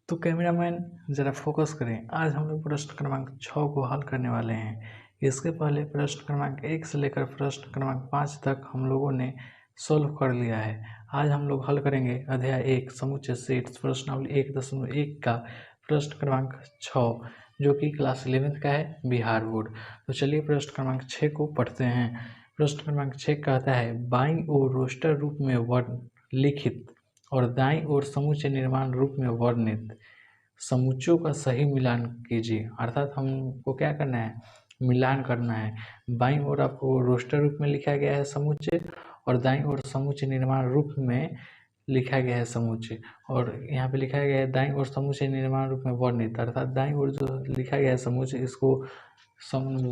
तो कैमरामैन ज़रा फोकस करें। आज हम लोग प्रश्न क्रमांक 6 को हल करने वाले हैं। इसके पहले प्रश्न क्रमांक 1 से लेकर प्रश्न क्रमांक 5 तक हम लोगों ने सॉल्व कर लिया है। आज हम लोग हल करेंगे अध्याय 1 समुच्चय सेट्स प्रश्नावली 1.1 का प्रश्न क्रमांक 6 जो कि क्लास 11th का है, बिहार बोर्ड। तो चलिए प्रश्न क्रमांक 6 को पढ़ते हैं। प्रश्न क्रमांक 6 कहता है बाईं ओर रोस्टर रूप में वर्ण लिखित और दाईं ओर समुच्चय निर्माण रूप में वर्णित समुच्चयों का सही मिलान कीजिए। अर्थात हमको क्या करना है, मिलान करना है। बाईं ओर आपको रोस्टर रूप में लिखा गया है समुच्चय और दाईं ओर समुच्चय निर्माण रूप में लिखा गया है समुच्चय, और यहाँ पे लिखा गया है दाईं ओर समुच्चय निर्माण रूप में वर्णित, अर्थात दाईं ओर जो लिखा गया है समुच्चय इसको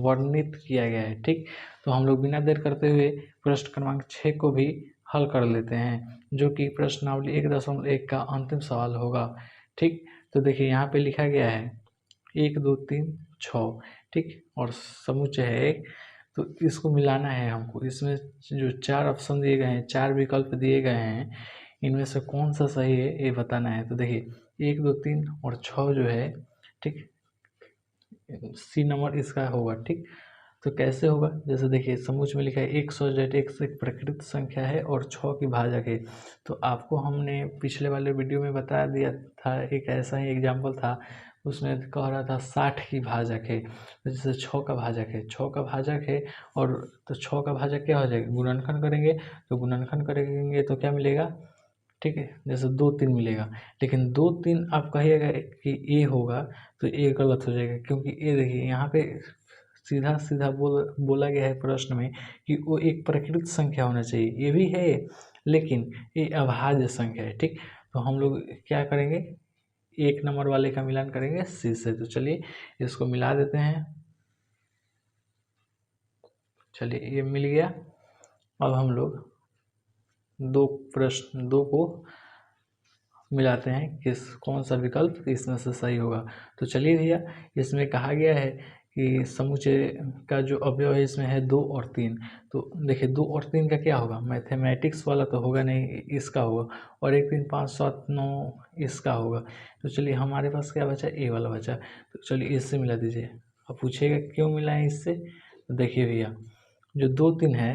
वर्णित किया गया है। ठीक, तो हम लोग बिना देर करते हुए प्रश्न क्रमांक 6 को भी हल कर लेते हैं, जो कि प्रश्नावली 1.1 का अंतिम सवाल होगा। ठीक, तो देखिए यहाँ पे लिखा गया है 1 2 3 6, ठीक, और समुच्चय है एक, तो इसको मिलाना है हमको। इसमें जो 4 ऑप्शन दिए गए हैं, 4 विकल्प दिए गए हैं, इनमें से कौन सा सही है ये बताना है। तो देखिए 1 2 3 और 6 जो है, ठीक, सी नंबर इसका होगा। ठीक, तो कैसे होगा, जैसे देखिए समुच्चय में लिखा है 100x एक प्रकृत संख्या है और 6 की भाजक है। तो आपको हमने पिछले वाले वीडियो में बता दिया था, एक ऐसा ही एग्जाम्पल था, उसमें कह रहा था 60 की भाजक है। तो जैसे 6 का भाजक है, 6 का भाजक है, और तो 6 का भाजक क्या हो जाएगा, गुणनखंड करेंगे, तो गुणनखंड करेंगे तो क्या मिलेगा, ठीक है, जैसे 2 3 मिलेगा। लेकिन 2 3 आप कहिएगा कि ए होगा, तो ए गलत हो जाएगा, क्योंकि ए देखिए यहाँ पे सीधा सीधा बोला गया है प्रश्न में कि वो एक प्रकृत संख्या होना चाहिए। ये भी है, लेकिन ये अभाज्य संख्या है। ठीक, तो हम लोग क्या करेंगे, 1 नंबर वाले का मिलान करेंगे सी से। तो चलिए इसको मिला देते हैं। चलिए ये मिल गया। अब हम लोग दो को मिलाते हैं, कौन सा विकल्प इसमें से सही होगा। तो चलिए भैया, इसमें कहा गया है कि समुच्चय का जो अवयव है इसमें है 2 और 3। तो देखिए 2 और 3 का क्या होगा, मैथमेटिक्स वाला तो होगा नहीं, इसका होगा, और 1 3 5 7 9 इसका होगा। तो चलिए हमारे पास क्या बचा, ए वाला बचा। तो चलिए इससे मिला दीजिए। अब पूछिएगा क्यों मिलाएं इससे। तो देखिए भैया, जो 2 3 है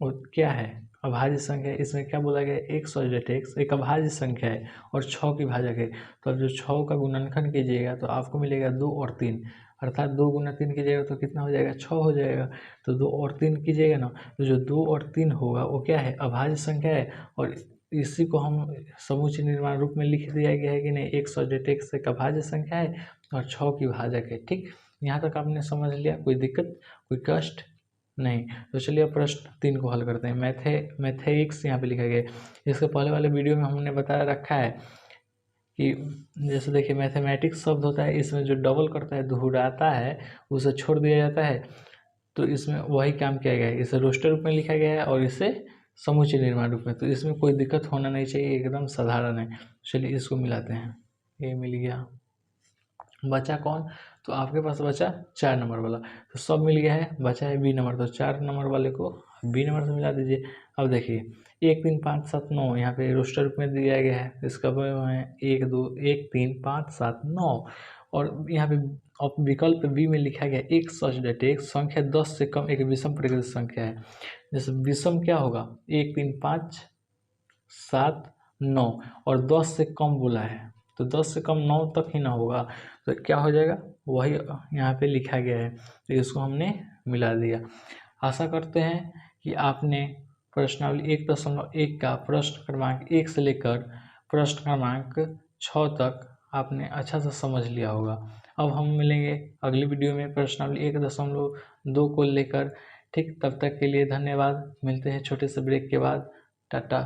वो क्या है, अभाज्य संख्या है। इसमें क्या बोला गया है, 100x एक अभाज्य संख्या है और 6 की भाजक है। तो अब जो 6 का गुणनखंड कीजिएगा तो आपको मिलेगा 2 और 3, अर्थात 2 गुना 3 कीजिएगा तो कितना हो जाएगा, 6 हो जाएगा। तो 2 और 3 कीजिएगा ना, तो जो 2 और 3 होगा वो क्या है, अभाज्य संख्या है, और इसी को हम समुच्चय निर्माण रूप में लिख दिया गया है कि नहीं, 100x एक अभाज्य संख्या है और 6 की भाजक है। ठीक, यहाँ तक आपने समझ लिया, कोई दिक्कत, कोई कष्ट नहीं। तो चलिए अब प्रश्न 3 को हल करते हैं। मैथेइक्स यहाँ पे लिखा गया है। इसके पहले वाले वीडियो में हमने बताया रखा है कि जैसे देखिए मैथमेटिक्स शब्द होता है, इसमें जो डबल करता है, दोहराता है, उसे छोड़ दिया जाता है। तो इसमें वही काम किया गया है, इसे रोस्टर रूप में लिखा गया है और इसे समुच्चय निर्माण रूप में। तो इसमें कोई दिक्कत होना नहीं चाहिए, एकदम साधारण है। चलिए इसको मिलाते हैं, ये मिल गया। बचा कौन, तो आपके पास बचा 4 नंबर वाला, तो सब मिल गया है, बचा है बी नंबर। तो 4 नंबर वाले को बी नंबर से मिला दीजिए। अब देखिए 1 3 5 7 9 यहाँ पे रोस्टर रूप में दिया गया है, इसका है 1 2 1 3 5 7 9, और यहाँ पे अब विकल्प बी में लिखा गया एक सच डेटे एक संख्या 10 से कम एक विषम प्रकृत संख्या है। जैसे विषम क्या होगा, 1 3 5 7 9 और 10 से कम बोला है, तो 10 से कम 9 तक ही ना होगा, तो क्या हो जाएगा, वही यहाँ पे लिखा गया है। तो इसको हमने मिला दिया। आशा करते हैं कि आपने प्रश्नावली 1.1 का प्रश्न क्रमांक 1 से लेकर प्रश्न क्रमांक 6 तक आपने अच्छा से समझ लिया होगा। अब हम मिलेंगे अगली वीडियो में प्रश्नावली 1.2 को लेकर। ठीक, तब तक के लिए धन्यवाद। मिलते हैं छोटे से ब्रेक के बाद। टाटा।